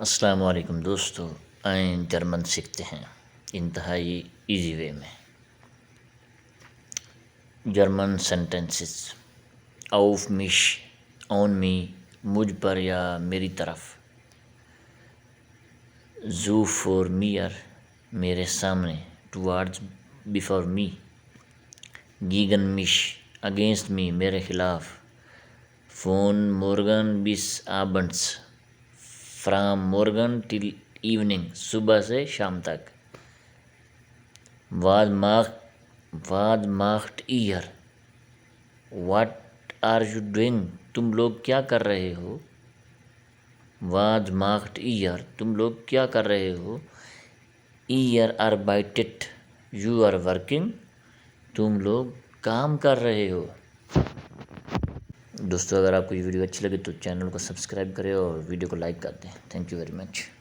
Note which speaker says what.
Speaker 1: السلام علیکم دوستو، آئیں جرمن سیکھتے ہیں انتہائی ایزی وے میں۔ جرمن سینٹنسز: آف مش، آن می، مجھ پر یا میری طرف۔ زو فور میئر، میرے سامنے، ٹوارڈز بفور می۔ گیگن مش، اگینسٹ می، میرے خلاف۔ فون مورگن بس آبنڈس، فرام مورگن ٹل ایوننگ، صبح سے شام تک۔ واز ماخٹ ایئر، واٹ آر یو ڈوئنگ، تم لوگ کیا کر رہے ہو۔ واز ماخٹ ایئر، تم لوگ کیا کر رہے ہو۔ ایئر arbeitet، یو آر ورکنگ، تم لوگ کام کر رہے ہو۔ دوستو، اگر آپ کو یہ ویڈیو اچھی لگے تو چینل کو سبسکرائب کریں اور ویڈیو کو لائک کر دیں۔ Thank you very much.